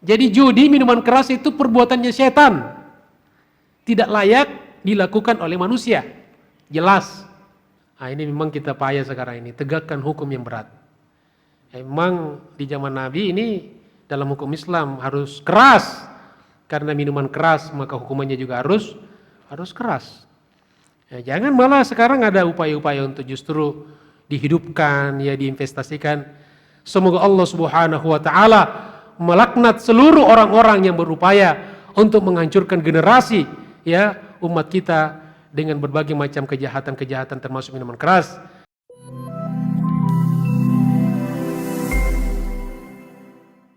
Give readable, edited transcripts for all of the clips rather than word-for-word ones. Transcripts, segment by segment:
Jadi judi, minuman keras itu perbuatannya setan. Tidak layak dilakukan oleh manusia. Jelas. Nah, ini memang kita payah sekarang ini, tegakkan hukum yang berat. Memang di zaman Nabi ini dalam hukum Islam harus keras. Karena minuman keras maka hukumannya juga harus keras. Ya, jangan malah sekarang ada upaya-upaya untuk justru dihidupkan, ya diinvestasikan. Semoga Allah Subhanahu wa taala melaknat seluruh orang-orang yang berupaya untuk menghancurkan generasi ya umat kita dengan berbagai macam kejahatan-kejahatan termasuk minuman keras.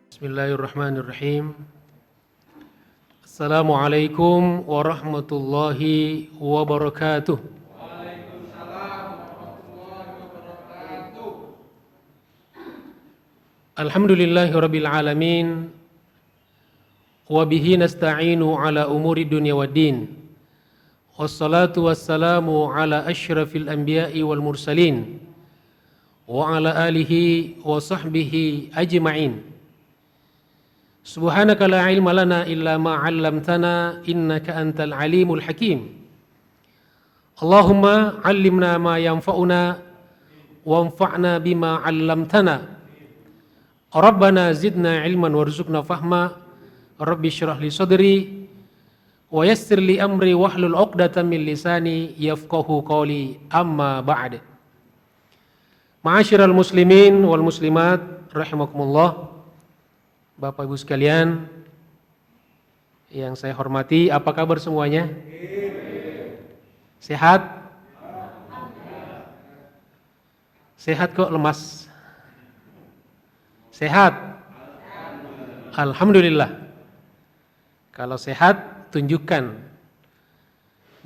Bismillahirrahmanirrahim. Assalamualaikum warahmatullahi wabarakatuh. Waalaikumsalam warahmatullahi wabarakatuh. Alhamdulillahirabbil alamin. Wa bihi nasta'inu ala umuri dunya waddin. Wassalatu wassalamu ala asyrafil anbiya'i wal mursalin wa ala alihi wa sahbihi ajma'in. Subhanaka la ilma lana illa ma 'allamtana innaka antal alimul hakim. Allahumma 'allimna ma yanfa'una wanfa'na bima 'allamtana. Rabbana zidna ilman warzuqna fahma. Rabbi shrah li sadri wa yassir li amri wahlul 'uqdatam min lisani yafqahu qawli. Amma ba'd. Ma'asyiral muslimin wal muslimat rahimakumullah. Bapak Ibu sekalian yang saya hormati, apa kabar semuanya? Sehat? Sehat kok lemas? Sehat? Alhamdulillah. Kalau sehat, tunjukkan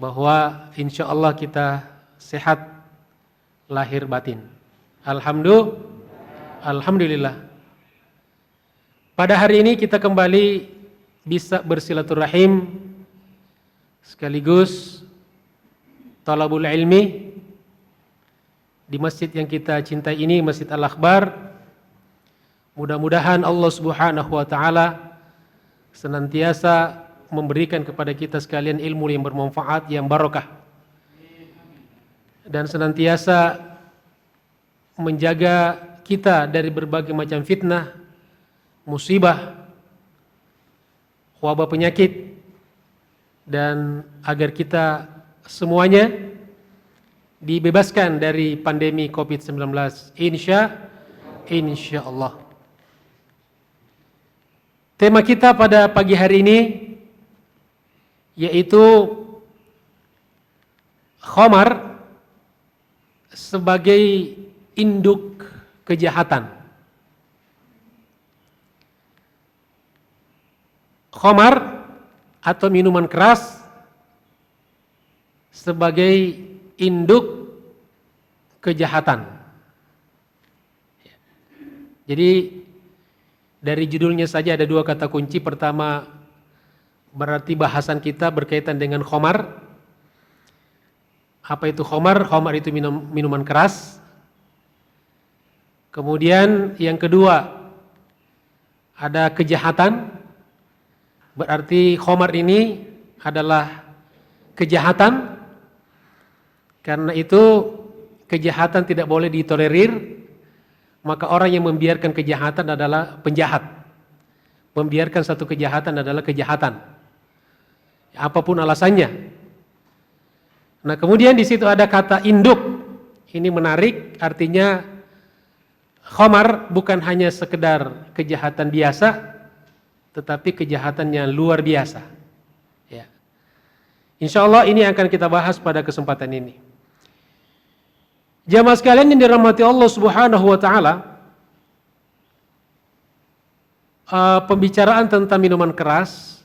bahwa insya Allah kita sehat lahir batin. Alhamdulillah. Pada hari ini kita kembali bisa bersilaturahim sekaligus talabul ilmi di masjid yang kita cintai ini, Masjid Al-Akhbar. Mudah-mudahan Allah Subhanahu wa taala senantiasa memberikan kepada kita sekalian ilmu yang bermanfaat, yang barokah, dan senantiasa menjaga kita dari berbagai macam fitnah, musibah, wabah penyakit, dan agar kita semuanya dibebaskan dari pandemi COVID-19 insya Allah. Tema kita pada pagi hari ini yaitu khamar sebagai induk kejahatan. Khamar atau minuman keras sebagai induk kejahatan. Jadi dari judulnya saja ada dua kata kunci. Pertama, berarti bahasan kita berkaitan dengan khamar. Apa itu khamar? Khamar itu minuman keras. Kemudian yang kedua, ada kejahatan. Berarti khamar ini adalah kejahatan. Karena itu kejahatan tidak boleh ditolerir. Maka orang yang membiarkan kejahatan adalah penjahat. Membiarkan satu kejahatan adalah kejahatan. Apapun alasannya. Nah, kemudian di situ ada kata induk. Ini menarik, artinya khamar bukan hanya sekedar kejahatan biasa, tetapi kejahatan yang luar biasa. Ya. Insya Allah ini akan kita bahas pada kesempatan ini. Jamaah sekalian yang dirahmati Allah Subhanahu wa taala, pembicaraan tentang minuman keras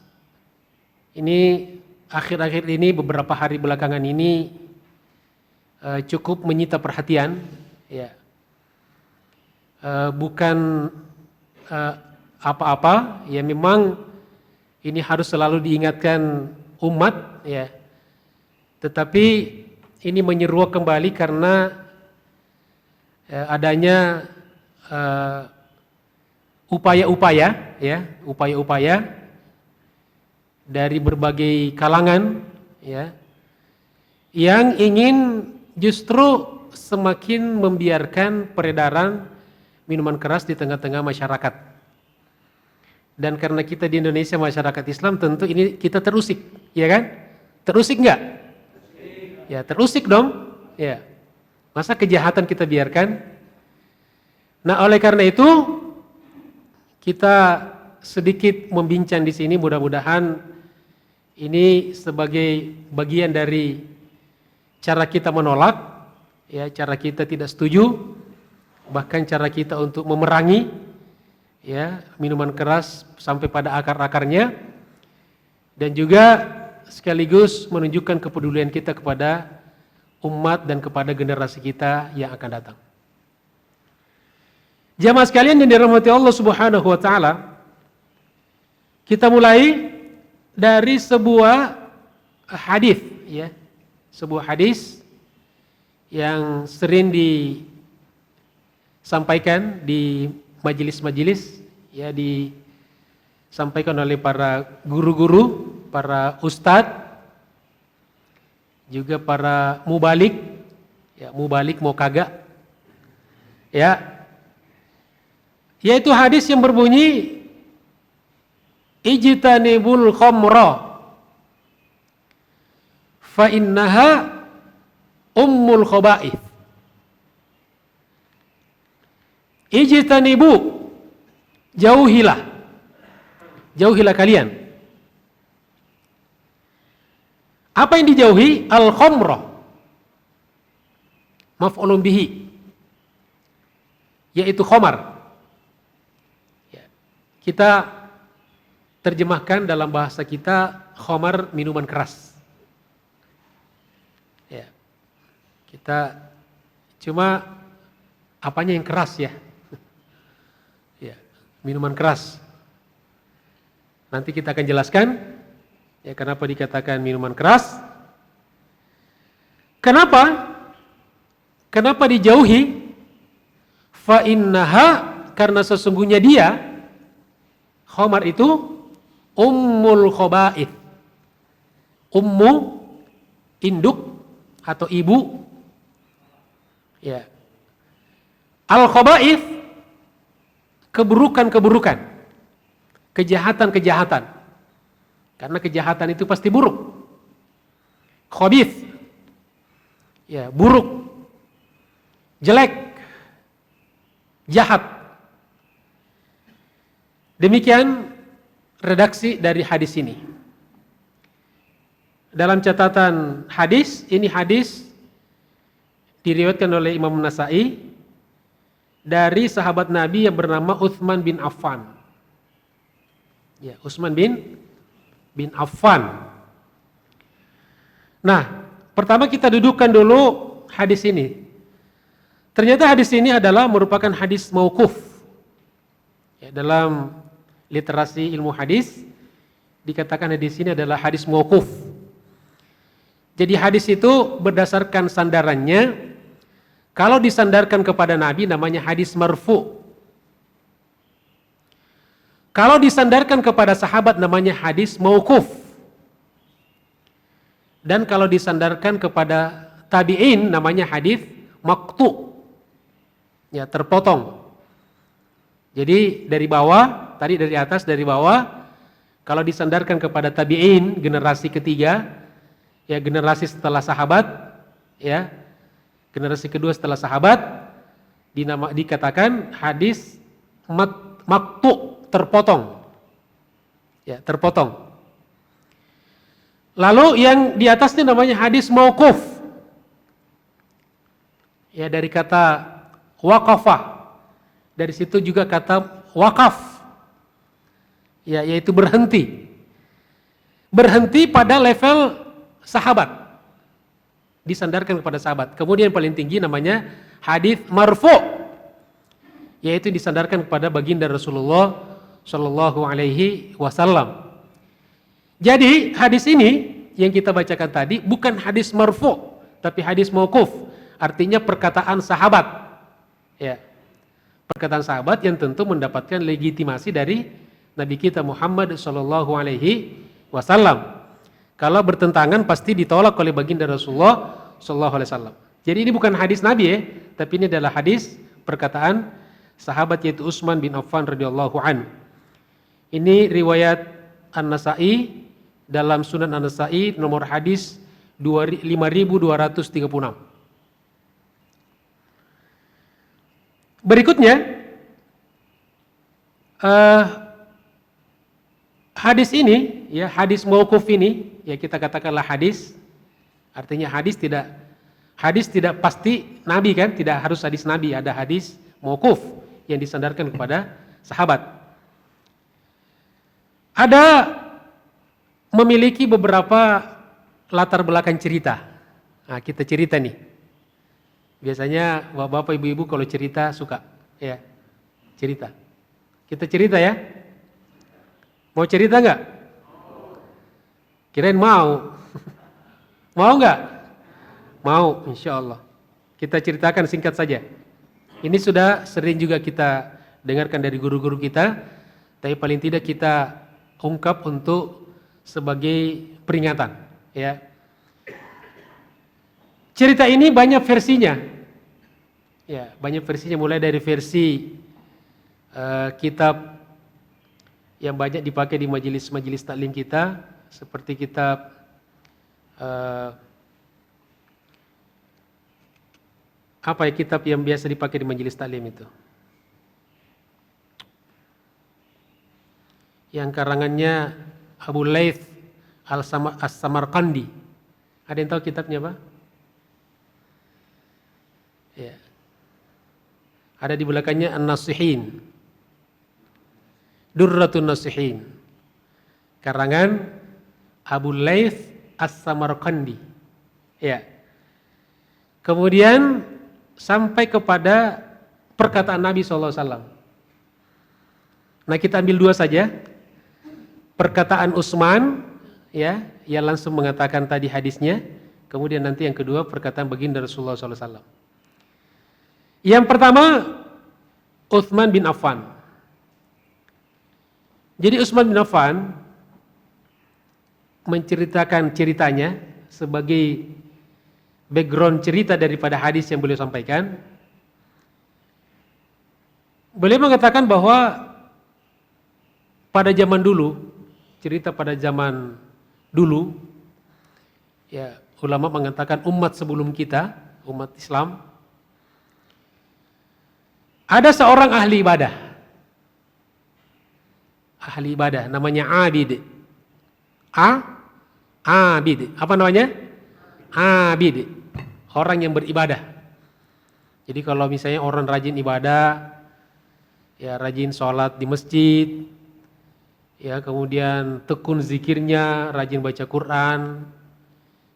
ini akhir-akhir ini, beberapa hari belakangan ini cukup menyita perhatian, ya. Bukan apa-apa, ya memang ini harus selalu diingatkan umat, ya. Tetapi ini menyeruak kembali karena adanya upaya-upaya ya, upaya-upaya dari berbagai kalangan ya yang ingin justru semakin membiarkan peredaran minuman keras di tengah-tengah masyarakat. Dan karena kita di Indonesia masyarakat Islam, tentu ini kita terusik, ya kan? Terusik enggak? Ya, terusik dong. Ya. Masa kejahatan kita biarkan? Nah, oleh karena itu kita sedikit membincang di sini, mudah-mudahan ini sebagai bagian dari cara kita menolak, ya, cara kita tidak setuju, bahkan cara kita untuk memerangi ya minuman keras sampai pada akar-akarnya, dan juga sekaligus menunjukkan kepedulian kita kepada umat dan kepada generasi kita yang akan datang. Jamaah sekalian yang dirahmati Allah Subhanahu wa taala, kita mulai dari sebuah hadis ya. Sebuah hadis yang sering disampaikan di majelis-majelis ya, disampaikan oleh para guru-guru, para ustadz, juga para mubalik ya, mubalik mau kagak ya, yaitu hadis yang berbunyi ijtanibul khamra fa innaha ummul khaba'ith. Ijtanibu, jauhilah kalian. Apa yang dijauhi? Al khamra, maf'ulun bihi, yaitu khamar. Ya. Kita terjemahkan dalam bahasa kita khamar, minuman keras. Ya. Kita cuma apanya yang keras ya? Ya, minuman keras. Nanti kita akan jelaskan ya kenapa dikatakan minuman keras. Kenapa? Kenapa dijauhi? Fa innaha, karena sesungguhnya dia khamar itu ummul khaba'ith. Ummu, induk atau ibu. Ya. Al khaba'ith, keburukan-keburukan, kejahatan-kejahatan. Karena kejahatan itu pasti buruk. Khabith, ya, buruk, jelek, jahat. Demikian redaksi dari hadis ini. Dalam catatan hadis, ini hadis diriwayatkan oleh Imam Nasa'i dari sahabat Nabi yang bernama Utsman bin Affan. Ya, Utsman bin Affan. Nah, pertama kita dudukkan dulu hadis ini. Ternyata hadis ini adalah merupakan hadis mauquf. Ya, dalam literasi ilmu hadis dikatakan hadis ini adalah hadis mauquf. Jadi hadis itu berdasarkan sandarannya, kalau disandarkan kepada Nabi namanya hadis marfu. Kalau disandarkan kepada sahabat namanya hadis mauquf. Dan kalau disandarkan kepada tabi'in namanya hadis maqtu. Ya, terpotong. Jadi dari bawah, tadi dari atas dari bawah, kalau disandarkan kepada tabi'in generasi ketiga, ya generasi setelah sahabat, ya. Generasi kedua setelah sahabat dikatakan hadis maqtu, terpotong. Ya, terpotong. Lalu yang di atasnya namanya hadis mauquf. Ya, dari kata waqafah. Dari situ juga kata wakaf. Ya, yaitu berhenti. Berhenti pada level sahabat. Disandarkan kepada sahabat. Kemudian paling tinggi namanya hadis marfu, yaitu disandarkan kepada baginda Rasulullah Shallallahu Alaihi Wasallam. Jadi hadis ini yang kita bacakan tadi bukan hadis marfu, tapi hadis mauquf, artinya perkataan sahabat. Ya, perkataan sahabat yang tentu mendapatkan legitimasi dari Nabi kita Muhammad sallallahu alaihi wasallam. Kalau bertentangan pasti ditolak oleh baginda Rasulullah sallallahu alaihi wasallam. Jadi ini bukan hadis Nabi ya, tapi ini adalah hadis perkataan sahabat yaitu Utsman bin Affan radhiyallahu an. Ini riwayat An-Nasa'i dalam Sunan An-Nasa'i nomor hadis 5236. Berikutnya hadis ini ya, hadis mauquf ini ya, kita katakanlah hadis, artinya hadis tidak pasti Nabi kan, tidak harus hadis Nabi, ada hadis mauquf yang disandarkan kepada sahabat. Ada memiliki beberapa latar belakang cerita. Nah, kita cerita nih. Biasanya bapak-bapak, ibu-ibu kalau cerita suka ya cerita. Kita cerita ya. Mau cerita nggak? Kirain mau. Mau nggak? Mau, insya Allah. Kita ceritakan singkat saja. Ini sudah sering juga kita dengarkan dari guru-guru kita, tapi paling tidak kita ungkap untuk sebagai peringatan. Ya. Cerita ini banyak versinya. Ya, banyak versinya, mulai dari versi kitab yang banyak dipakai di majelis-majelis taklim kita, seperti kitab kitab yang biasa dipakai di majelis taklim itu, yang karangannya Abu Laits As-Samarqandi. Ada yang tahu kitabnya, Pak? Ya. Ada di belakangnya An-Nasihin, Durratun Nasihin, karangan Abu Laits As-Samarqandi. Ya. Kemudian sampai kepada perkataan Nabi SAW. Nah, kita ambil dua saja. Perkataan Utsman, ya, yang langsung mengatakan tadi hadisnya. Kemudian nanti yang kedua perkataan baginda Rasulullah SAW. Yang pertama, Utsman bin Affan. Jadi Utsman bin Affan menceritakan ceritanya sebagai background cerita daripada hadis yang beliau sampaikan. Beliau mengatakan bahwa pada zaman dulu, cerita pada zaman dulu, ya, ulama mengatakan umat sebelum kita, umat Islam, ada seorang ahli ibadah. Ahli ibadah namanya Abid. Abid. Apa namanya? Abid. Orang yang beribadah. Jadi kalau misalnya orang rajin ibadah, ya rajin sholat di masjid, ya kemudian tekun zikirnya, rajin baca Quran,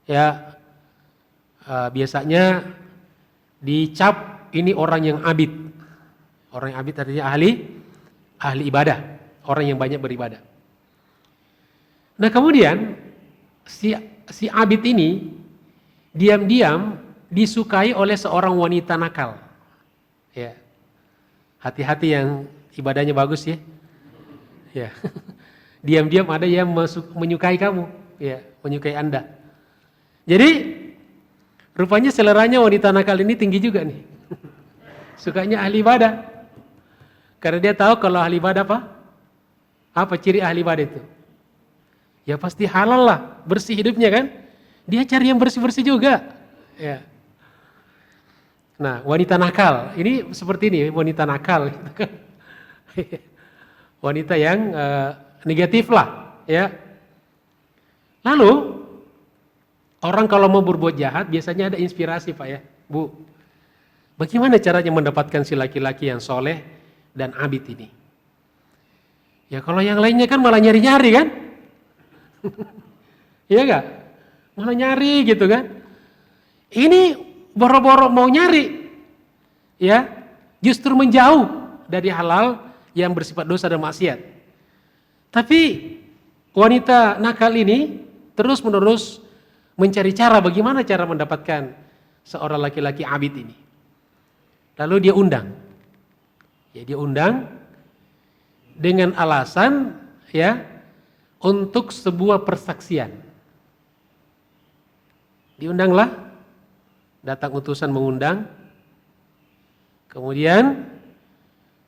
ya biasanya dicap ini orang yang abid. Orang yang abid artinya ahli ibadah, orang yang banyak beribadah. Nah kemudian si abid ini diam-diam disukai oleh seorang wanita nakal. Ya, hati-hati yang ibadahnya bagus ya. Ya, diam-diam ada yang menyukai kamu, ya, menyukai Anda. Jadi rupanya seleranya wanita nakal ini tinggi juga nih. Sukanya ahli ibadah. Karena dia tahu kalau ahli ibadah apa ciri ahli ibadah itu? Ya pasti halal lah, bersih hidupnya kan. Dia cari yang bersih-bersih juga. Ya. Nah, wanita nakal, ini seperti ini, wanita nakal. Gitu kan. Wanita yang negatif lah. Ya. Lalu, orang kalau mau berbuat jahat biasanya ada inspirasi Pak ya, Bu. Bagaimana caranya mendapatkan si laki-laki yang soleh dan abid ini? Ya kalau yang lainnya kan malah nyari-nyari kan? Iya gak? Malah nyari gitu kan? Ini boro-boro mau nyari, ya justru menjauh dari halal yang bersifat dosa dan maksiat. Tapi wanita nakal ini terus-menerus mencari cara bagaimana cara mendapatkan seorang laki-laki abid ini. Lalu dia undang Ya, dia undang dengan alasan ya untuk sebuah persaksian. Diundanglah, datang utusan mengundang. Kemudian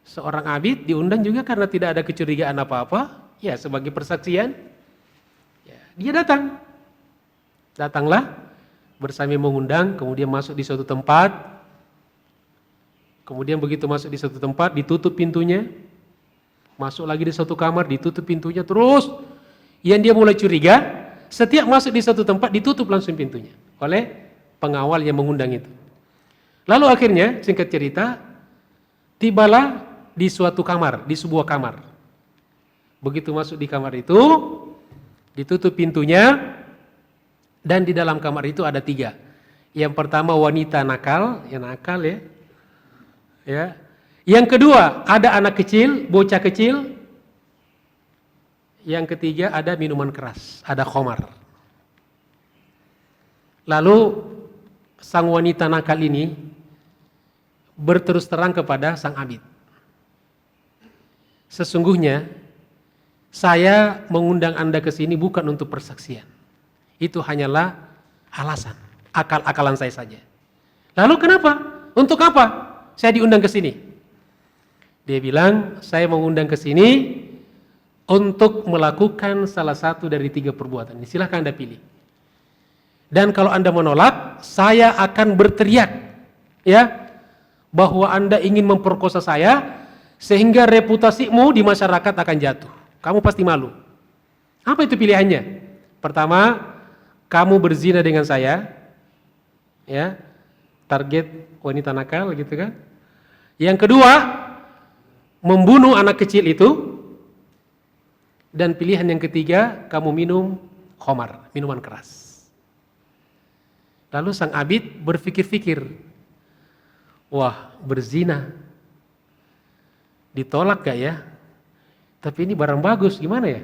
seorang abid diundang juga karena tidak ada kecurigaan apa-apa, ya sebagai persaksian. Ya, dia datang. Datanglah bersama mengundang, kemudian masuk di suatu tempat. Kemudian begitu masuk di suatu tempat, ditutup pintunya. Masuk lagi di suatu kamar, ditutup pintunya. Terus yang dia mulai curiga, setiap masuk di suatu tempat ditutup langsung pintunya oleh pengawal yang mengundang itu. Lalu akhirnya, singkat cerita, tibalah di suatu kamar, di sebuah kamar. Begitu masuk di kamar itu, ditutup pintunya, dan di dalam kamar itu ada 3. Yang pertama wanita nakal, yang nakal ya. Ya. Yang kedua ada anak kecil, bocah kecil. Yang ketiga ada minuman keras, ada khamar. Lalu sang wanita nakal ini berterus terang kepada sang abid. Sesungguhnya saya mengundang Anda ke sini bukan untuk persaksian. Itu hanyalah alasan, akal-akalan saya saja. Lalu kenapa? Untuk apa saya diundang ke sini? Dia bilang, saya mengundang ke sini untuk melakukan salah satu dari 3 perbuatan. Silahkan Anda pilih. Dan kalau Anda menolak, saya akan berteriak, ya, bahwa Anda ingin memperkosa saya, sehingga reputasimu di masyarakat akan jatuh. Kamu pasti malu. Apa itu pilihannya? Pertama, kamu berzina dengan saya, ya, target wanita nakal gitu kan. Yang kedua, membunuh anak kecil itu. Dan pilihan yang ketiga, kamu minum khamar, minuman keras. Lalu sang abid berpikir-pikir, wah, berzina ditolak gak ya? Tapi ini barang bagus, gimana ya?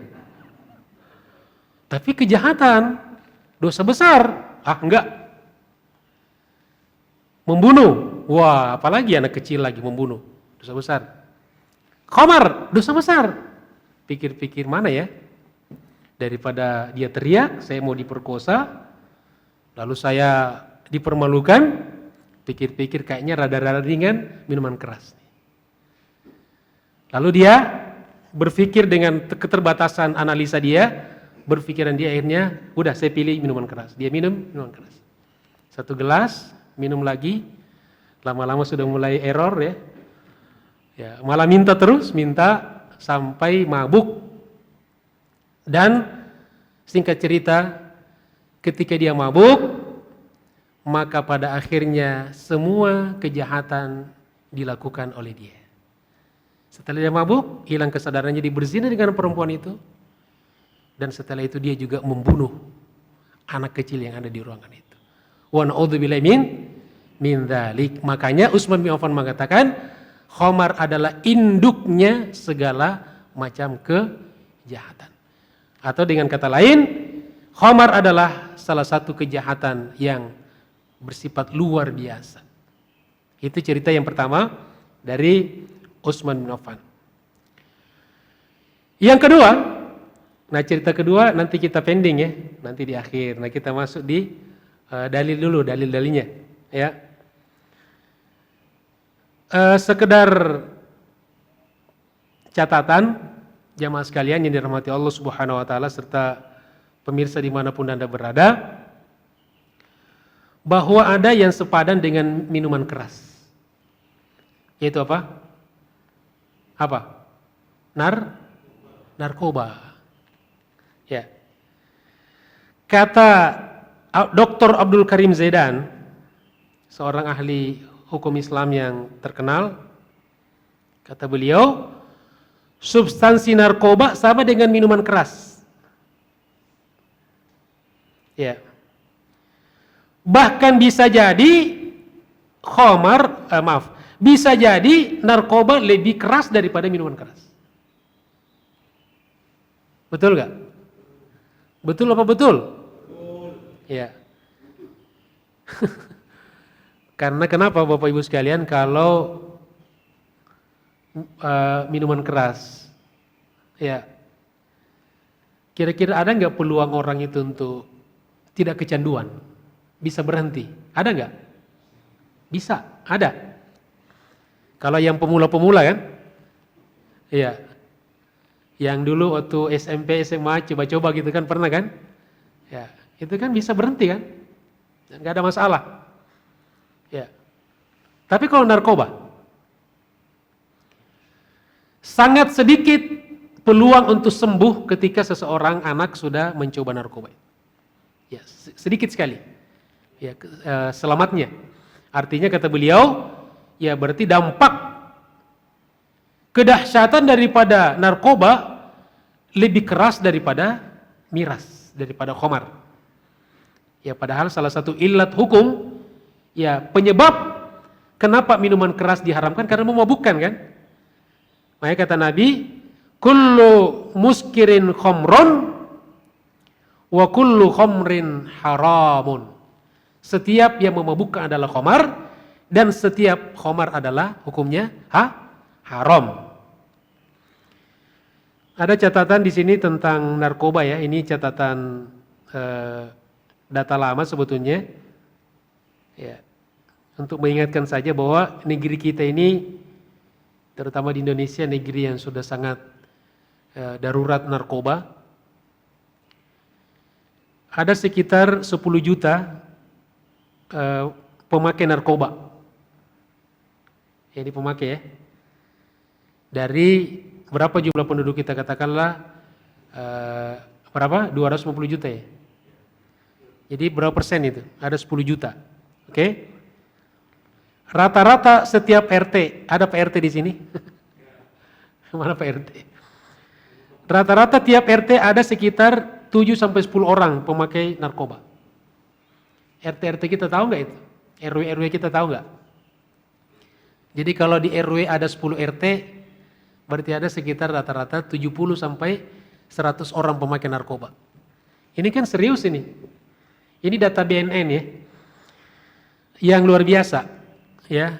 Tapi kejahatan, dosa besar, enggak. Membunuh, wah, apalagi anak kecil lagi membunuh, dosa besar. Khamar, dosa besar. Pikir-pikir, mana ya? Daripada dia teriak, saya mau diperkosa, lalu saya dipermalukan, pikir-pikir kayaknya rada-rada ringan, minuman keras. Lalu dia berpikir dengan keterbatasan analisa dia, berpikiran dia akhirnya, udah saya pilih minuman keras. Dia minum minuman keras. 1 gelas, minum lagi, lama-lama sudah mulai error ya. Ya, malah minta terus, minta sampai mabuk. Dan singkat cerita, ketika dia mabuk, maka pada akhirnya semua kejahatan dilakukan oleh dia. Setelah dia mabuk, hilang kesadarannya, dia berzina dengan perempuan itu. Dan setelah itu dia juga membunuh anak kecil yang ada di ruangan itu. Wa na'udzubillahi min dzalik. Makanya Utsman bin Affan mengatakan, khamar adalah induknya segala macam kejahatan. Atau dengan kata lain, khamar adalah salah satu kejahatan yang bersifat luar biasa. Itu cerita yang pertama dari Utsman bin Affan. Yang kedua, nah cerita kedua nanti kita pending ya, nanti di akhir. Nah kita masuk di dalil dulu, dalil-dalilnya ya. Sekedar catatan jamaah sekalian yang dirahmati Allah Subhanahu wa taala serta pemirsa dimanapun Anda berada, bahwa ada yang sepadan dengan minuman keras. Yaitu apa? Apa? Narkoba. Ya. Kata Dr. Abdul Karim Zaidan, seorang ahli hukum Islam yang terkenal, kata beliau, substansi narkoba sama dengan minuman keras. Ya. Bahkan bisa jadi bisa jadi narkoba lebih keras daripada minuman keras. Betul gak? Betul apa betul? Betul. Ya. Karena kenapa Bapak Ibu sekalian, kalau minuman keras. Ya. Kira-kira ada nggak peluang orang itu untuk tidak kecanduan? Bisa berhenti? Ada nggak? Bisa, ada. Kalau yang pemula-pemula kan? Iya. Yang dulu waktu SMP, SMA coba-coba gitu kan pernah kan? Ya, itu kan bisa berhenti kan? Nggak ada masalah. Ya. Tapi kalau narkoba, sangat sedikit peluang untuk sembuh ketika seseorang anak sudah mencoba narkoba. Ya, sedikit sekali. Ya, selamatnya. Artinya kata beliau, ya berarti dampak kedahsyatan daripada narkoba lebih keras daripada miras, daripada khamar. Ya, padahal salah satu illat hukum, ya penyebab kenapa minuman keras diharamkan karena memabukkan kan? Makanya kata Nabi, kullu muskirin khamrun wa kullu khamrin haramun. Setiap yang memabukkan adalah khamar dan setiap khamar adalah hukumnya haram. Ada catatan di sini tentang narkoba ya. Ini catatan data lama sebetulnya. Ya. Untuk mengingatkan saja bahwa negeri kita ini, terutama di Indonesia, negeri yang sudah sangat darurat narkoba. Ada sekitar 10 juta pemakai narkoba. Ini pemakai ya. Dari berapa jumlah penduduk kita, katakanlah berapa? 250 juta ya. Jadi berapa persen itu? Ada 10 juta. Oke? Rata-rata setiap RT, ada Pak RT di sini? Mana Pak RT? Rata-rata tiap RT ada sekitar 7-10 orang pemakai narkoba. RT-RT kita tahu nggak itu? RW-RW kita tahu nggak? Jadi kalau di RW ada 10 RT, berarti ada sekitar rata-rata 70-100 orang pemakai narkoba. Ini kan serius ini. Ini data BNN ya. Yang luar biasa ya.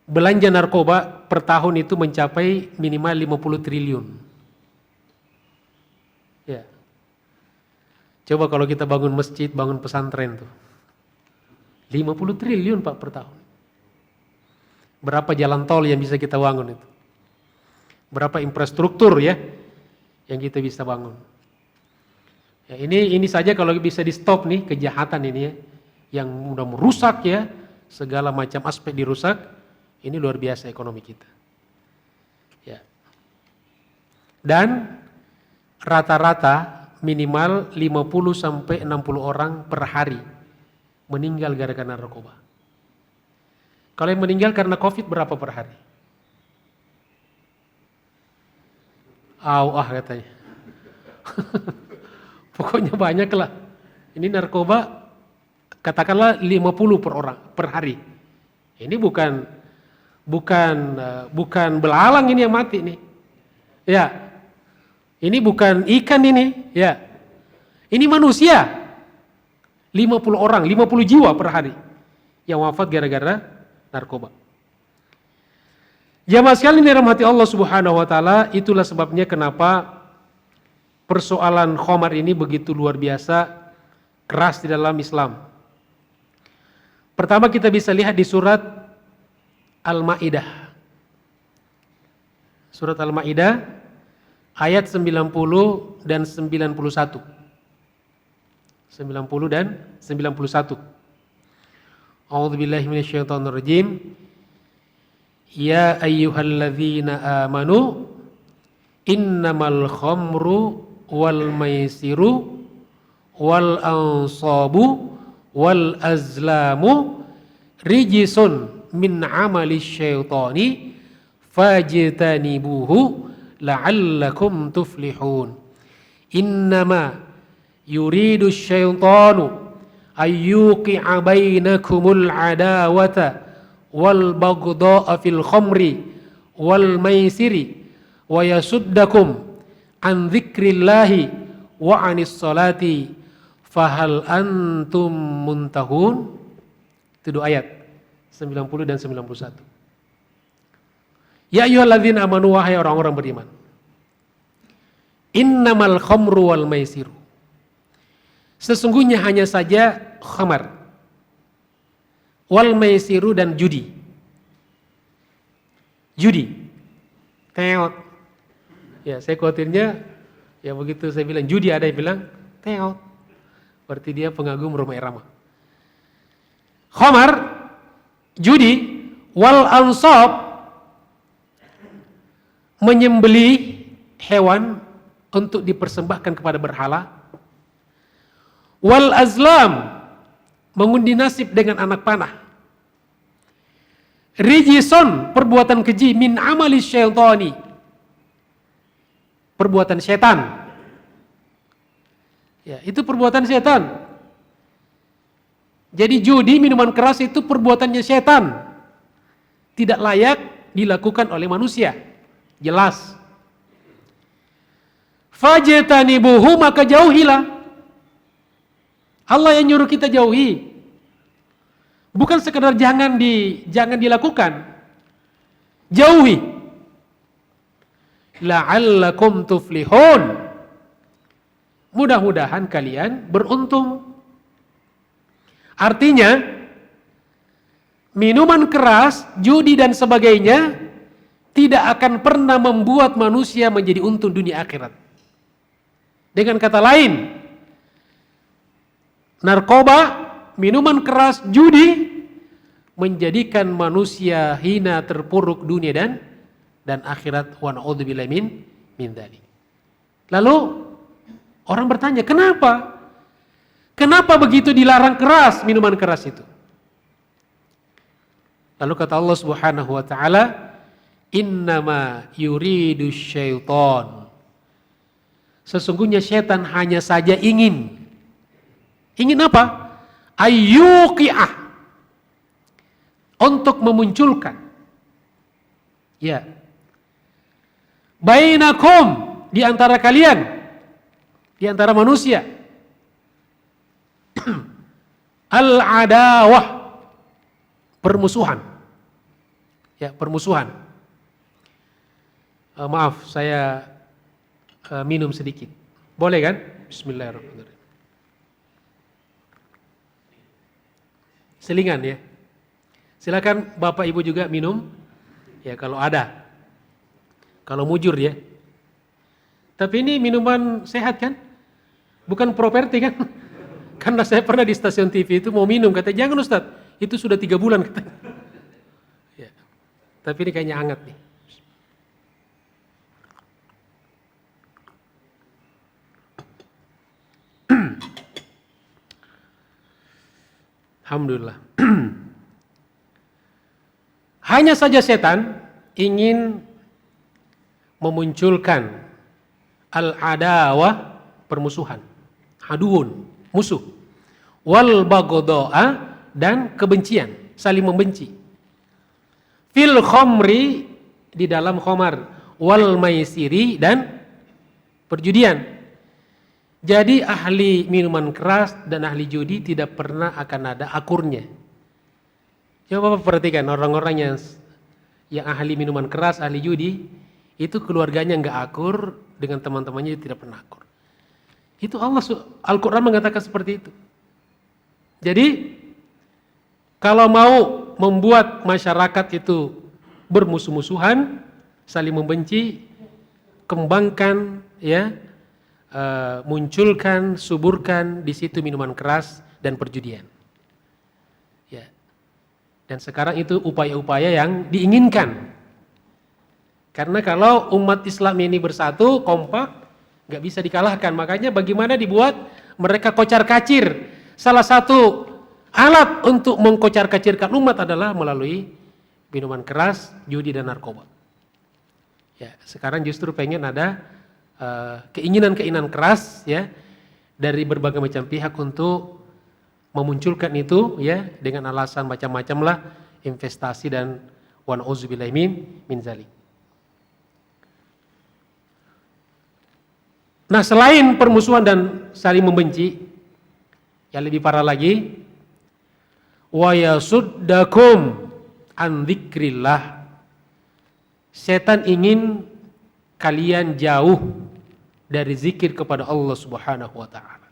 Belanja narkoba per tahun itu mencapai minimal 50 triliun. Ya. Coba kalau kita bangun masjid, bangun pesantren tuh. 50 triliun Pak per tahun. Berapa jalan tol yang bisa kita bangun itu? Berapa infrastruktur ya yang kita bisa bangun? Ya, ini saja kalau bisa di stop nih kejahatan ini ya, yang udah merusak ya, segala macam aspek dirusak, ini luar biasa ekonomi kita. Ya. Dan rata-rata minimal 50-60 orang per hari meninggal gara-gara narkoba. Kalau yang meninggal karena COVID berapa per hari? Katanya. Pokoknya banyak lah. Ini narkoba katakanlah 50 per orang per hari. Ini bukan belalang ini yang mati nih. Ya. Ini bukan ikan ini, ya. Ini manusia. 50 orang, 50 jiwa per hari yang wafat gara-gara narkoba. Jamaah sekalian dirahmati Allah Subhanahu wa taala, itulah sebabnya kenapa persoalan khamar ini begitu luar biasa keras di dalam Islam. Pertama kita bisa lihat di surat Al-Maidah. Surat Al-Maidah ayat 90 dan 91. 90 dan 91. A'udzubillahi minasyaitonirrajim. Ya ayyuhalladzina amanu innamal khamru wal maisiru wal ansabu wal azlamu rijsun min amali syaitani fajtanibuhu la'allakum tuflihun. Innama yuridu syaitanu ayyuqi'a bainakumul adawata wal baghdha'a fil khamri wal maisiri wa yasuddakum an dzikrillahi wa anis salati fahal antum muntahun. Itu dua ayat 90 dan 91. Ya ayyuhalladzina amanu, wahai orang-orang beriman. Innamal khamru wal maisiru. Sesungguhnya hanya saja khamar, wal maisiru dan judi. Judi. Teot. Ya, saya khawatirnya ya begitu saya bilang judi ada yang bilang teot. Berarti dia pengagum rumah irama. Khamar, judi, wal ansab, menyembelih hewan untuk dipersembahkan kepada berhala. Wal azlam, mengundi nasib dengan anak panah. Rijison, perbuatan keji, min amali syaitani, perbuatan setan. Ya, itu perbuatan setan. Jadi judi, minuman keras itu perbuatannya setan. Tidak layak dilakukan oleh manusia. Jelas. Fajtanibuhu, maka jauhilah. Allah yang nyuruh kita jauhi. Bukan sekedar jangan dilakukan. Jauhi. La'allakum tuflihun. Mudah-mudahan kalian beruntung. Artinya, minuman keras, judi dan sebagainya tidak akan pernah membuat manusia menjadi untung dunia akhirat. Dengan kata lain, narkoba, minuman keras, judi menjadikan manusia hina, terpuruk dunia dan akhirat. Wa na'udzubillahi min dzalik. Lalu orang bertanya, kenapa? Kenapa begitu dilarang keras, minuman keras itu? Lalu kata Allah Subhanahu wa taala, innama yuridu syaitan. Sesungguhnya syaitan hanya saja ingin apa? Ayyuqi'ah, untuk memunculkan, ya, bainakum, di antara kalian, di antara manusia, al-adawah, permusuhan. Ya, permusuhan. Maaf, saya minum sedikit. Boleh kan? Bismillahirrahmanirrahim. Selingan ya. Silakan Bapak Ibu juga minum. Ya, kalau ada. Kalau mujur ya. Tapi ini minuman sehat kan? Bukan properti kan? Karena saya pernah di stasiun TV itu mau minum, kata jangan Ustaz, itu sudah 3 bulan kata. Ya. Tapi ini kayaknya hangat nih. Alhamdulillah. Hanya saja setan ingin memunculkan al-adawah, permusuhan, aduun, musuh, wal bagodoa, dan kebencian, saling membenci. Fil khomri, di dalam khomar, wal maisiri, dan perjudian. Jadi ahli minuman keras dan ahli judi tidak pernah akan ada akurnya. Coba Bapak perhatikan orang-orang yang ahli minuman keras, ahli judi, itu keluarganya nggak akur, dengan teman-temannya tidak pernah akur. Itu Al-Quran mengatakan seperti itu. Jadi kalau mau membuat masyarakat itu bermusuh-musuhan, saling membenci, kembangkan, ya, munculkan, suburkan di situ minuman keras dan perjudian. Ya. Dan sekarang itu upaya-upaya yang diinginkan. Karena kalau umat Islam ini bersatu, kompak, nggak bisa dikalahkan. Makanya bagaimana dibuat mereka kocar-kacir. Salah satu alat untuk mengkocar-kacirkan umat adalah melalui minuman keras, judi dan narkoba. Ya, sekarang justru pengen ada keinginan-keinginan keras ya dari berbagai macam pihak untuk memunculkan itu ya dengan alasan macam-macam lah, investasi dan wa na'udzubillahi min dzalik. Nah, selain permusuhan dan saling membenci, yang lebih parah lagi, wa yasuddakum an dzikrillah, setan ingin kalian jauh dari zikir kepada Allah Subhanahu wa taala.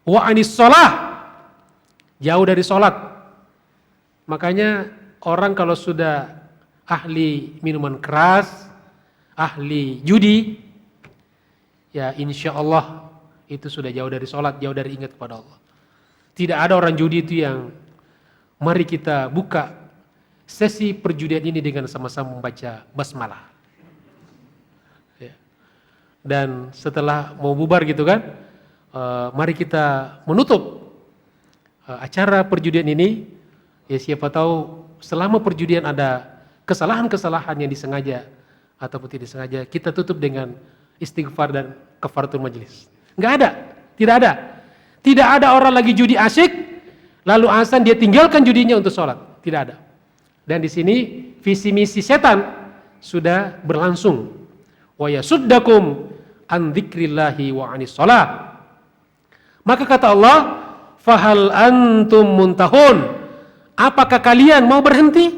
Wa anis shalah, jauh dari salat. Makanya orang kalau sudah ahli minuman keras, ahli judi, ya insya Allah itu sudah jauh dari salat, jauh dari ingat kepada Allah. Tidak ada orang judi itu yang mari kita buka sesi perjudian ini dengan sama-sama membaca basmalah. Ya. Dan setelah mau bubar gitu kan, mari kita menutup acara perjudian ini. Ya siapa tahu selama perjudian ada kesalahan-kesalahan yang disengaja ataupun tidak disengaja, kita tutup dengan istighfar dan kafaratul majlis. Enggak ada, tidak ada. Tidak ada orang lagi judi asyik, lalu azan dia tinggalkan judinya untuk sholat. Tidak ada. Dan di sini visi misi setan sudah berlangsung. Wa yasuddakum an dzikrillahi wa anis shalah. Maka kata Allah, fahal antum muntahun? Apakah kalian mau berhenti?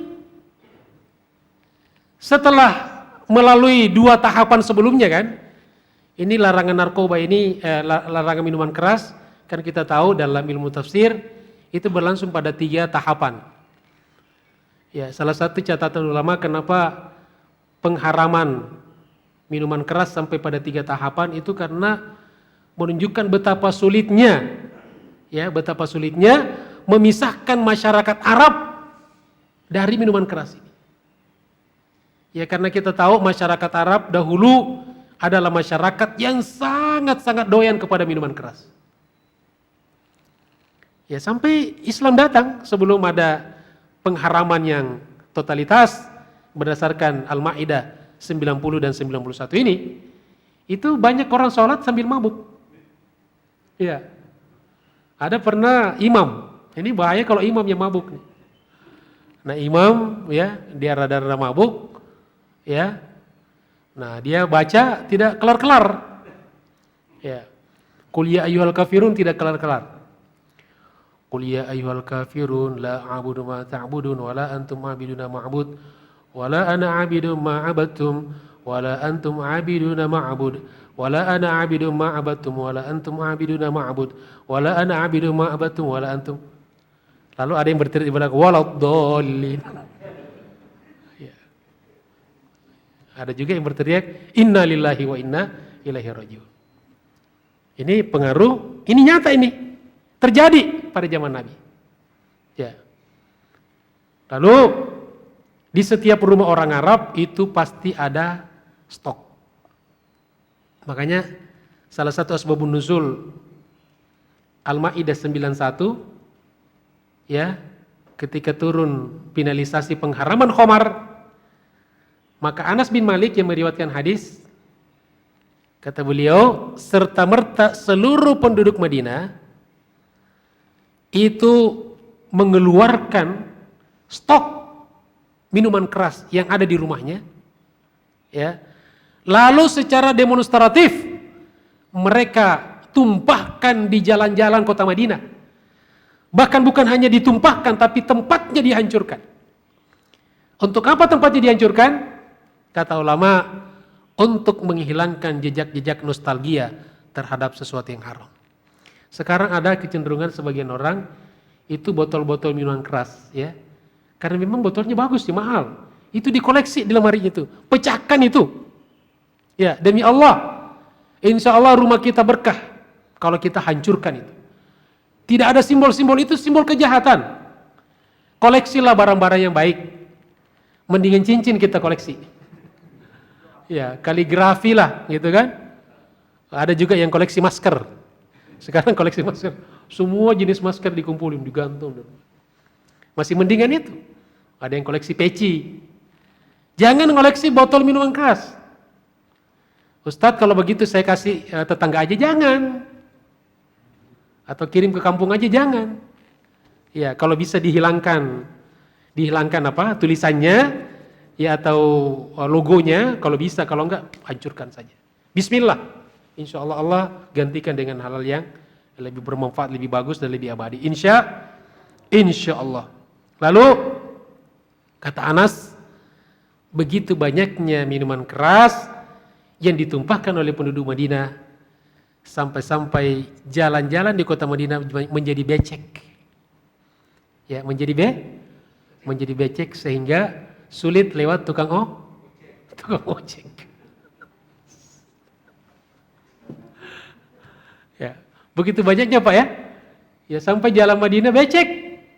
Setelah melalui 2 tahapan sebelumnya kan, ini larangan narkoba ini, larangan minuman keras, kan kita tahu dalam ilmu tafsir itu berlangsung pada 3 tahapan. Ya, salah satu catatan ulama kenapa pengharaman minuman keras sampai pada 3 tahapan itu karena menunjukkan betapa sulitnya, ya, betapa sulitnya memisahkan masyarakat Arab dari minuman keras ini. Ya karena kita tahu masyarakat Arab dahulu adalah masyarakat yang sangat-sangat doyan kepada minuman keras. Ya sampai Islam datang sebelum ada pengharaman yang totalitas berdasarkan Al-Maidah 90 dan 91 ini, itu banyak orang sholat sambil mabuk. Ya. Ada pernah imam. Ini bahaya kalau imam yang mabuk. Nah imam ya dia rada-rada mabuk, ya. Nah dia baca tidak kelar-kelar. Ya. Qul ya ayyuhal kafirun tidak kelar-kelar. Qul ya ayyuhal kafirun la a'budu ma ta'budun wa la antum 'abiduna ma'bud wa la ana 'abidu ma 'abadtum wa la antum 'abiduna ma'bud wa la ana 'abidu ma 'abadtum wa la antum 'abiduna ma'bud wa la ana 'abidu ma 'abadtum wa la antum. Lalu ada yang berteriak di belakang, waladdallin. Ya. Ada juga yang berteriak, inna lillahi wa inna ilaihi rajiun. Ini pengaruh, ini nyata ini. Terjadi pada zaman Nabi. Ya. Lalu, di setiap rumah orang Arab itu pasti ada stok. Makanya, salah satu asbabun nuzul Al-Maidah 91, ya, ketika turun finalisasi pengharaman khamar, maka Anas bin Malik yang meriwayatkan hadis, kata beliau, serta merta seluruh penduduk Madinah itu mengeluarkan stok minuman keras yang ada di rumahnya, ya. Lalu secara demonstratif mereka tumpahkan di jalan-jalan kota Madinah. Bahkan bukan hanya ditumpahkan, tapi tempatnya dihancurkan. Untuk apa tempatnya dihancurkan? Kata ulama, untuk menghilangkan jejak-jejak nostalgia terhadap sesuatu yang haram. Sekarang ada kecenderungan sebagian orang, itu botol-botol minuman keras. Ya, karena memang botolnya bagus, ya, mahal. Itu dikoleksi di lemari itu. Pecahkan itu. Ya, demi Allah. Insya Allah rumah kita berkah kalau kita hancurkan itu. Tidak ada simbol-simbol itu, simbol kejahatan. Koleksilah barang-barang yang baik. Mendingan cincin kita koleksi. Ya, kaligrafi lah, gitu kan. Ada juga yang koleksi masker. Sekarang koleksi masker. Semua jenis masker dikumpulin, digantung. Masih mendingan itu. Ada yang koleksi peci. Jangan koleksi botol minuman keras. Ustadz kalau begitu saya kasih tetangga aja, jangan. Atau kirim ke kampung aja, jangan. Ya, kalau bisa dihilangkan apa? Tulisannya, ya, atau logonya, kalau bisa, kalau enggak hancurkan saja. Bismillah. Insya Allah Allah gantikan dengan hal-hal yang lebih bermanfaat, lebih bagus dan lebih abadi. Insya Allah. Lalu kata Anas, begitu banyaknya minuman keras yang ditumpahkan oleh penduduk Madinah, sampai-sampai jalan-jalan di kota Madinah menjadi becek. Ya, menjadi becek sehingga sulit lewat tukang ojek. Ya, begitu banyaknya Pak ya. Ya, sampai jalan Madinah becek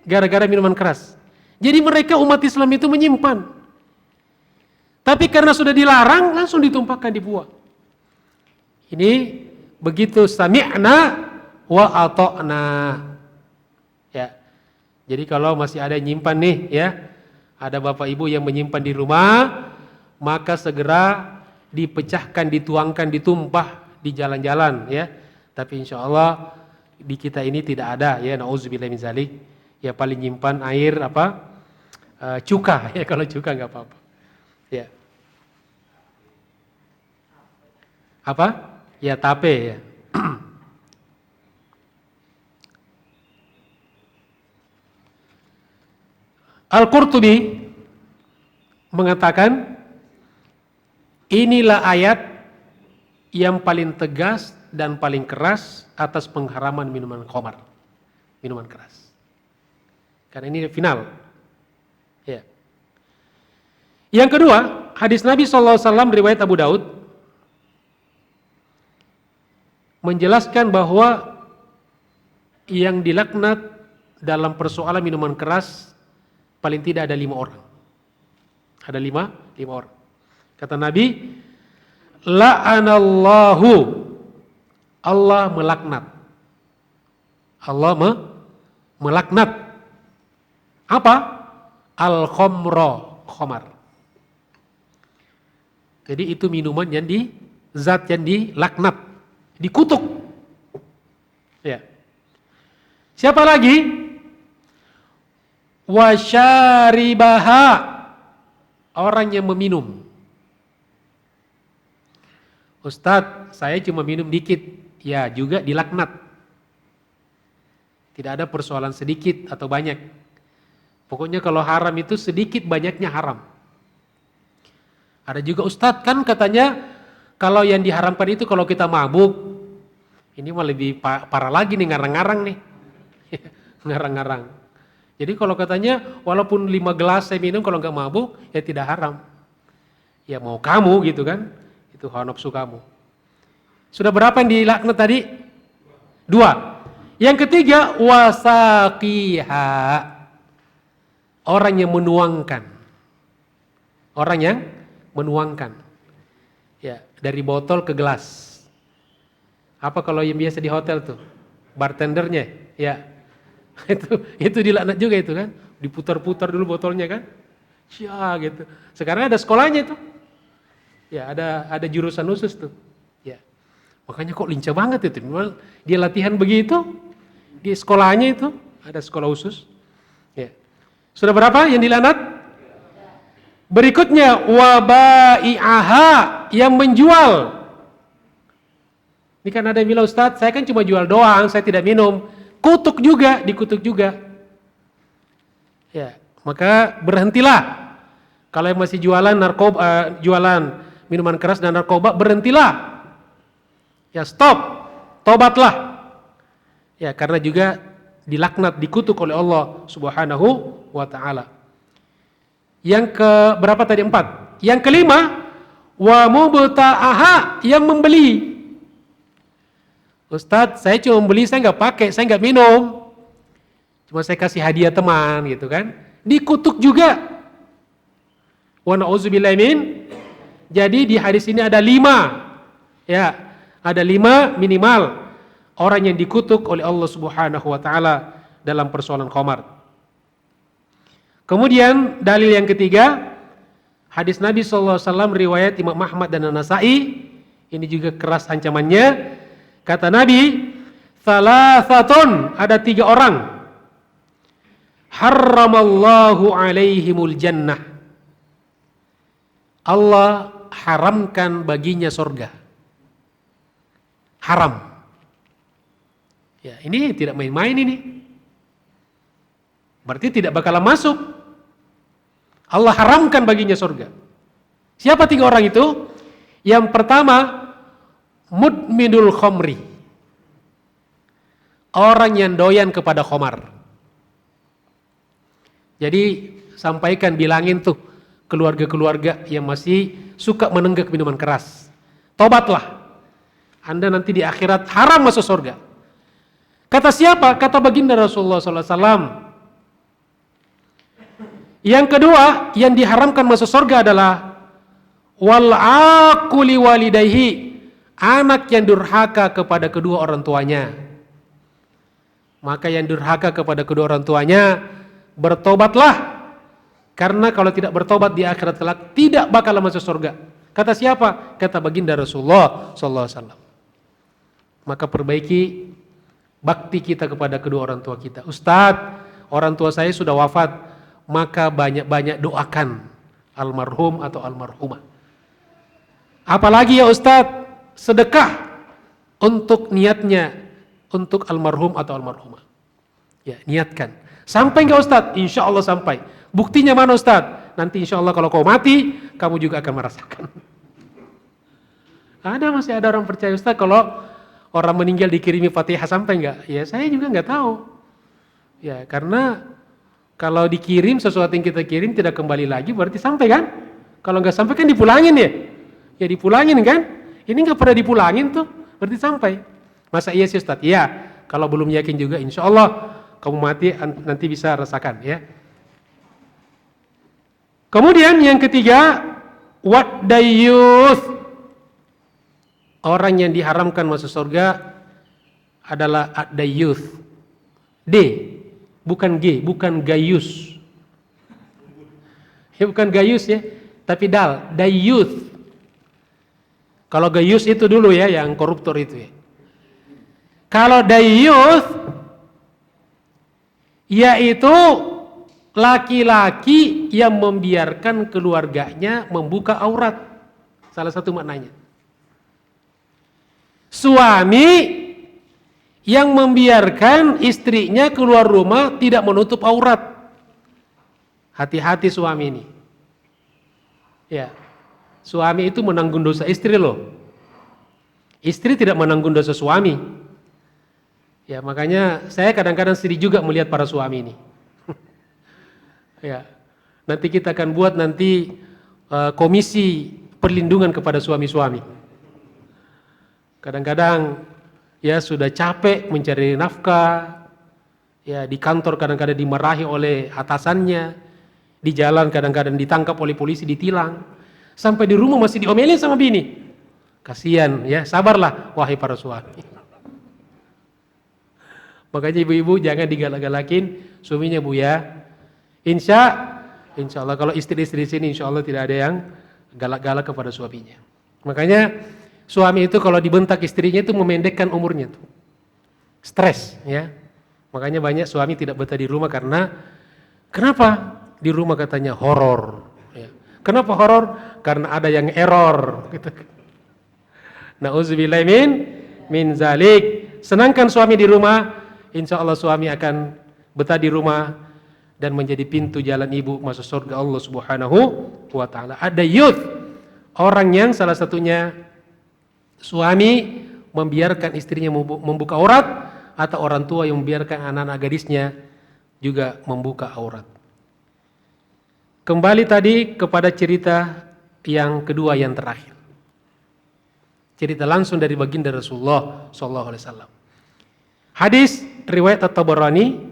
gara-gara minuman keras. Jadi mereka umat Islam itu menyimpan. Tapi karena sudah dilarang langsung ditumpahkan, dibuang. Ini begitu sami'na wa ata'na. Ya. Jadi kalau masih ada yang nyimpan nih ya, ada bapak ibu yang menyimpan di rumah, maka segera dipecahkan, dituangkan, ditumpah di jalan-jalan ya. Tapi insya Allah di kita ini tidak ada ya, na'udzubillah min zalik. Ya paling nyimpan air cuka ya, kalau cuka nggak apa-apa. Ya. Apa? Ya tape ya. Al-Qurtubi mengatakan inilah ayat yang paling tegas dan paling keras atas pengharaman minuman khamar, minuman keras. Karena ini final. Ya. Yang kedua, hadis Nabi SAW riwayat Abu Daud menjelaskan bahwa yang dilaknat dalam persoalan minuman keras paling tidak ada 5 orang. Ada 5 orang. Kata Nabi, la'anallahu, Allah melaknat. Allah melaknat. Apa? Al-khamra, khamar. Jadi itu minuman yang zat yang dilaknat, dikutuk. Ya. Siapa lagi? Wasyaribaha, orang yang meminum. Ustadz, saya cuma minum dikit. Ya, juga dilaknat. Tidak ada persoalan sedikit atau banyak. Pokoknya kalau haram itu sedikit banyaknya haram. Ada juga Ustadz kan katanya kalau yang diharamkan itu kalau kita mabuk. Ini mah lebih parah lagi nih, ngarang-ngarang nih. Ngarang-ngarang. Jadi kalau katanya walaupun 5 gelas saya minum kalau nggak mabuk ya tidak haram. Ya mau kamu gitu kan. Itu hawa nafsu kamu. Sudah berapa yang dilaknat tadi? 2. Yang ketiga, wasaqiha. Orang yang menuangkan. Orang yang menuangkan. Ya, dari botol ke gelas. Apa kalau yang biasa di hotel tuh? Bartendernya, ya. Itu dilaknat juga itu kan. Diputar-putar dulu botolnya kan. Syah gitu. Sekarang ada sekolahnya itu. Ya, ada jurusan khusus tuh. Ya. Makanya kok lincah banget itu. Dia latihan begitu di sekolahnya itu, ada sekolah khusus. Ya. Sudah berapa yang dilaknat? Berikutnya wabai'aha, yang menjual. Ini kan ada yang bilang, Ustadz, saya kan cuma jual doang, saya tidak minum. Kutuk juga, dikutuk juga. Ya, maka berhentilah. Kalau yang masih jualan narkoba, jualan minuman keras dan narkoba, berhentilah. Ya stop, tobatlah. Ya karena juga dilaknat, dikutuk oleh Allah Subhanahu wa ta'ala. Yang ke berapa tadi? 4. Yang kelima, wa mubta'aha, yang membeli. Ustadz, saya cuma membeli, saya nggak pakai, saya nggak minum. Cuma saya kasih hadiah teman gitu kan. Dikutuk juga. Wa na'udzubillahi min. Jadi di hadis ini ada 5. Ya. Ada 5 minimal orang yang dikutuk oleh Allah Subhanahu wa ta'ala dalam persoalan khamar. Kemudian dalil yang ketiga, hadis Nabi SAW riwayat Imam Ahmad dan An-Nasai. Ini juga keras ancamannya. Kata Nabi, salasatun, ada 3 orang. Harramallahu alaihimul jannah. Allah haramkan baginya surga. Haram. Ya, ini tidak main-main ini. Berarti tidak bakalan masuk. Allah haramkan baginya surga. Siapa 3 orang itu? Yang pertama, mudminul khomri. Orang yang doyan kepada khamar. Jadi sampaikan, bilangin tuh keluarga-keluarga yang masih suka menenggak minuman keras. Tobatlah. Anda nanti di akhirat haram masuk surga. Kata siapa? Kata baginda Rasulullah SAW. Yang kedua, yang diharamkan masuk surga adalah wal aquli walidayhi, anak yang durhaka kepada kedua orang tuanya. Maka yang durhaka kepada kedua orang tuanya, bertobatlah. Karena kalau tidak bertobat di akhirat kelak tidak bakal masuk surga. Kata siapa? Kata baginda Rasulullah SAW. Maka perbaiki bakti kita kepada kedua orang tua kita. Ustadz, orang tua saya sudah wafat, maka banyak-banyak doakan almarhum atau almarhumah. Apalagi ya Ustadz, sedekah untuk niatnya untuk almarhum atau almarhumah. Ya, niatkan. Sampai enggak Ustadz? Insya Allah sampai. Buktinya mana Ustadz? Nanti insya Allah kalau kau mati, kamu juga akan merasakan. Masih ada orang percaya Ustadz kalau orang meninggal dikirimi Fatihah sampai enggak? Ya saya juga enggak tahu. Ya karena kalau dikirim sesuatu yang kita kirim tidak kembali lagi berarti sampai kan? Kalau enggak sampai kan dipulangin ya? Ya dipulangin kan? Ini enggak pernah dipulangin tuh, berarti sampai. Masa iya sih Ustadz? Iya. Kalau belum yakin juga insya Allah kamu mati nanti bisa rasakan ya. Kemudian yang ketiga, waddayuth. Orang yang diharamkan masuk surga adalah ad-dayyuth. D, bukan G, bukan gayus. Ya bukan gayus ya, tapi dal, dayyuth. Kalau gayus itu dulu ya, yang koruptor itu ya. Kalau dayyuth, yaitu laki-laki yang membiarkan keluarganya membuka aurat. Salah satu maknanya. Suami yang membiarkan istrinya keluar rumah tidak menutup aurat. Hati-hati suami ini. Ya, suami itu menanggung dosa istri loh. Istri tidak menanggung dosa suami. Ya, makanya saya kadang-kadang sedih juga melihat para suami ini. Ya, nanti kita akan buat komisi perlindungan kepada suami-suami. Kadang-kadang ya sudah capek mencari nafkah, ya di kantor kadang-kadang dimarahi oleh atasannya, di jalan kadang-kadang ditangkap oleh polisi, ditilang, sampai di rumah masih diomelin sama bini. Kasihan ya, sabarlah wahai para suami. Makanya ibu-ibu jangan digalak-galakin suaminya Bu ya. Insya Allah kalau istri-istri di sini insya Allah tidak ada yang galak-galak kepada suaminya. Makanya suami itu kalau dibentak istrinya itu memendekkan umurnya tuh. Stres ya. Makanya banyak suami tidak betah di rumah karena kenapa? Di rumah katanya horor. Ya. Kenapa horor? Karena ada yang error. Gitu. Na'udzubillahi min zalik. Senangkan suami di rumah. Insya Allah suami akan betah di rumah dan menjadi pintu jalan ibu masuk surga Allah Subhanahu wa taala. Ada youth, orang yang salah satunya suami membiarkan istrinya membuka aurat atau orang tua yang membiarkan anak-anak gadisnya juga membuka aurat. Kembali tadi kepada cerita yang kedua yang terakhir. Cerita langsung dari baginda Rasulullah SAW. Hadis riwayat At-Tabarani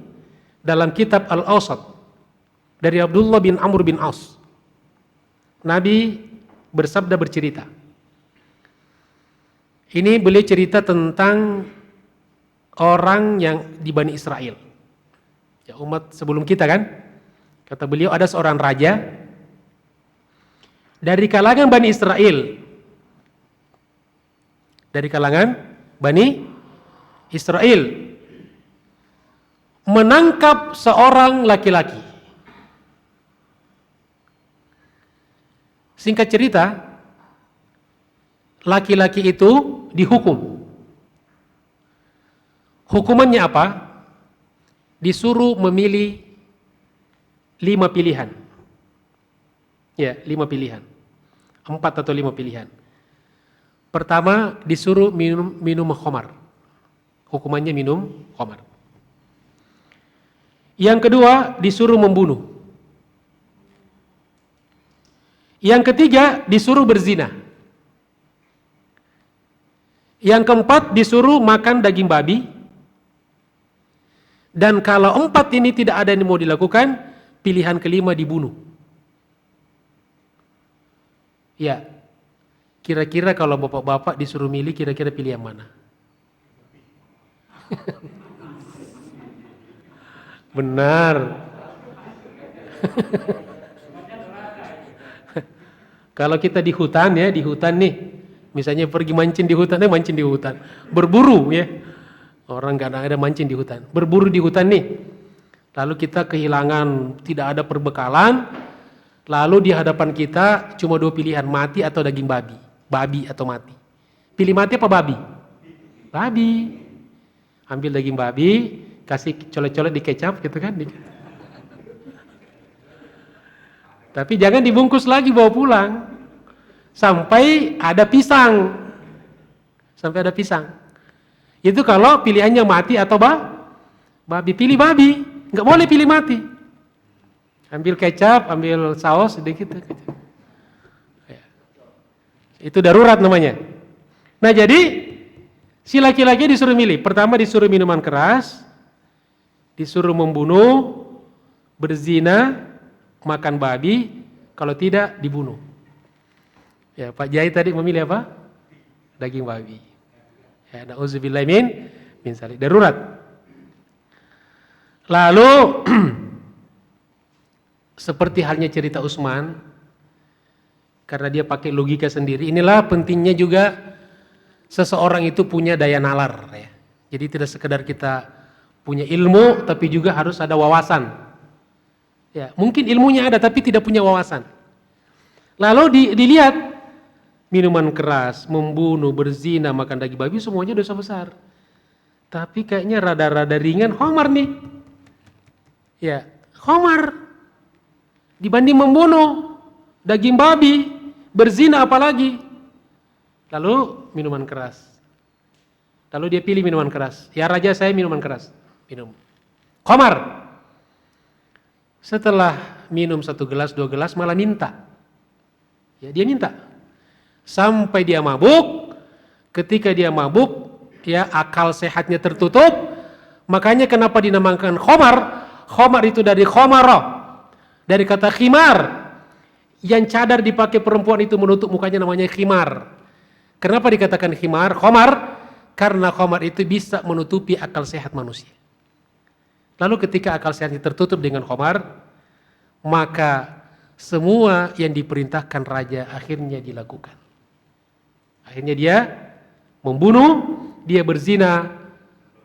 dalam kitab Al-Awsat dari Abdullah bin Amr bin Aus. Nabi bersabda bercerita. Ini beliau cerita tentang orang yang di Bani Israel. Ya, umat sebelum kita kan. Kata beliau ada seorang raja dari kalangan Bani Israel. Dari kalangan Bani Israel menangkap seorang laki-laki. Singkat cerita, laki-laki itu dihukum. Hukumannya apa? Disuruh memilih 5 pilihan. Ya, 5 pilihan. 4 atau 5 pilihan. Pertama, disuruh minum khamar. Hukumannya minum khamar. Yang kedua, disuruh membunuh. Yang ketiga, disuruh berzina. Yang keempat, disuruh makan daging babi. Dan kalau 4 ini tidak ada yang mau dilakukan, pilihan kelima dibunuh. Ya, kira-kira kalau bapak-bapak disuruh milih, kira-kira pilih yang mana? Benar. Kalau kita di hutan ya, di hutan nih, misalnya pergi mancing di hutan, mancing di hutan, berburu ya. Orang nggak ada mancing di hutan, berburu di hutan nih. Lalu kita kehilangan, tidak ada perbekalan. Lalu di hadapan kita cuma 2 pilihan, mati atau daging babi. Babi atau mati. Pilih mati apa babi? Babi. Ambil daging babi, kasih colet-colet di kecap gitu kan. Tapi jangan dibungkus lagi bawa pulang. Sampai ada pisang. Sampai ada pisang. Itu kalau pilihannya mati atau babi. Pilih babi. Nggak boleh pilih mati. Ambil kecap, ambil saus sedikit. Itu darurat namanya. Nah jadi si laki-laki disuruh milih. Pertama disuruh minuman keras, disuruh membunuh, berzina, makan babi, kalau tidak dibunuh. Ya, Pak Jai tadi memilih apa? Daging babi. Ya, na'udzubillahi min zalik. Darurat. Lalu seperti halnya cerita Utsman, karena dia pakai logika sendiri. Inilah pentingnya juga seseorang itu punya daya nalar ya. Jadi tidak sekedar kita punya ilmu, tapi juga harus ada wawasan. Ya, mungkin ilmunya ada tapi tidak punya wawasan. Lalu dilihat minuman keras, membunuh, berzina, makan daging babi, semuanya dosa besar. Tapi kayaknya rada-rada ringan khamar nih. Ya, khamar dibanding membunuh, daging babi, berzina apalagi. Lalu minuman keras. Lalu dia pilih minuman keras. Ya raja, saya minuman keras. Minum. Khamar. Setelah minum 1 gelas, 2 gelas malah minta. Ya, dia minta. Sampai dia mabuk. Ketika dia mabuk, ya akal sehatnya tertutup. Makanya kenapa dinamakan khamar? Khamar itu dari khamara. Dari kata khimar. Yang cadar dipakai perempuan itu menutup mukanya namanya khimar. Kenapa dikatakan khimar? Khamar. Karena khamar itu bisa menutupi akal sehat manusia. Lalu ketika akal sehatnya tertutup dengan khamar, maka semua yang diperintahkan raja akhirnya dilakukan. Akhirnya dia membunuh, dia berzina,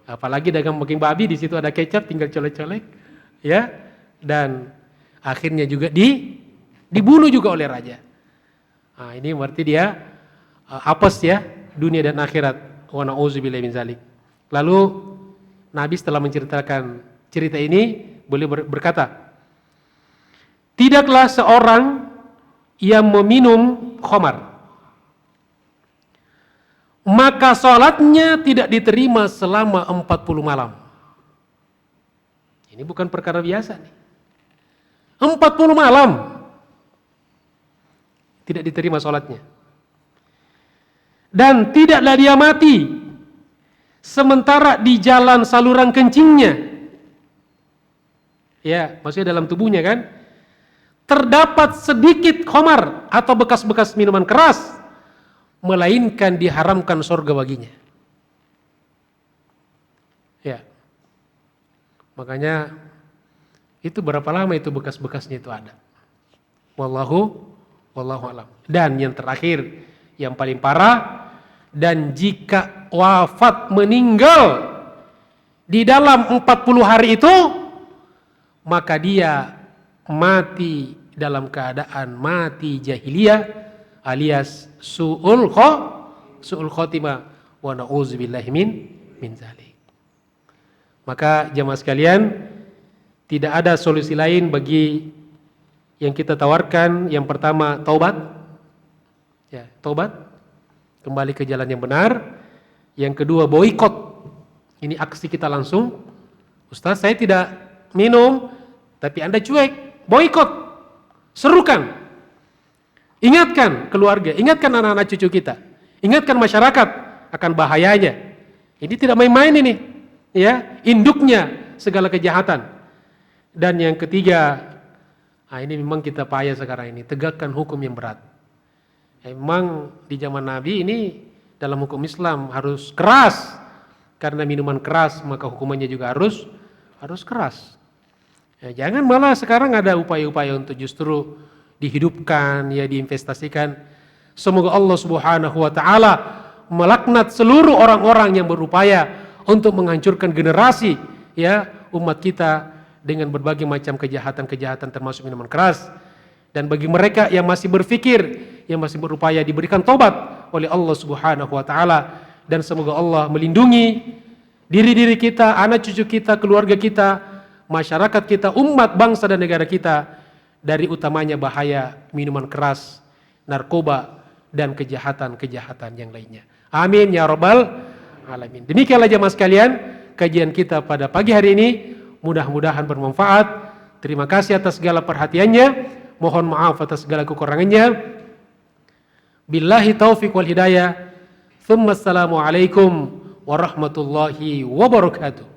apalagi dagang daging babi, di situ ada kecap, tinggal colek-colek, ya, dan akhirnya juga dibunuh juga oleh raja. Nah, ini berarti dia apes ya, dunia dan akhirat. Wa na'udzubillahi min zalik. Lalu Nabi setelah menceritakan cerita ini, boleh berkata, tidaklah seorang yang meminum khamar, maka sholatnya tidak diterima selama 40 malam. Ini bukan perkara biasa nih. 40 malam tidak diterima sholatnya. Dan tidaklah dia mati sementara di jalan saluran kencingnya. Ya, maksudnya dalam tubuhnya kan. Terdapat sedikit khamar atau bekas-bekas minuman keras, melainkan diharamkan surga baginya. Ya. Makanya itu berapa lama itu bekas-bekasnya itu ada. Wallahu alam. Dan yang terakhir, yang paling parah, dan jika wafat meninggal di dalam 40 hari itu, maka dia mati dalam keadaan mati jahiliyah alias su'ul khotimah wa na'udzubillahi min zalik. Maka jemaah sekalian, tidak ada solusi lain bagi yang kita tawarkan. Yang pertama, taubat. Ya, tobat, kembali ke jalan yang benar. Yang kedua, boikot. Ini aksi kita langsung. Ustaz, saya tidak minum, tapi Anda cuek. Boikot. Serukan. Ingatkan keluarga, ingatkan anak-anak cucu kita. Ingatkan masyarakat akan bahayanya. Ini tidak main-main ini. Ya, induknya segala kejahatan. Dan yang ketiga, ini memang kita payah sekarang ini, tegakkan hukum yang berat. Memang di zaman Nabi ini dalam hukum Islam harus keras, karena minuman keras maka hukumannya juga harus keras. Ya, jangan malah sekarang ada upaya-upaya untuk justru dihidupkan, ya diinvestasikan. Semoga Allah Subhanahu wa taala melaknat seluruh orang-orang yang berupaya untuk menghancurkan generasi ya umat kita dengan berbagai macam kejahatan-kejahatan termasuk minuman keras. Dan bagi mereka yang masih berpikir, yang masih berupaya diberikan tobat oleh Allah Subhanahu wa taala, dan semoga Allah melindungi diri-diri kita, anak cucu kita, keluarga kita, masyarakat kita, umat, bangsa dan negara kita dari utamanya bahaya minuman keras, narkoba dan kejahatan-kejahatan yang lainnya. Amin ya rabbal alamin. Demikianlah jemaah sekalian kajian kita pada pagi hari ini. Mudah-mudahan bermanfaat. Terima kasih atas segala perhatiannya. Mohon maaf atas segala kekurangannya. Billahi taufiq wal hidayah. Tsumma assalamu alaikum warahmatullahi wabarakatuh.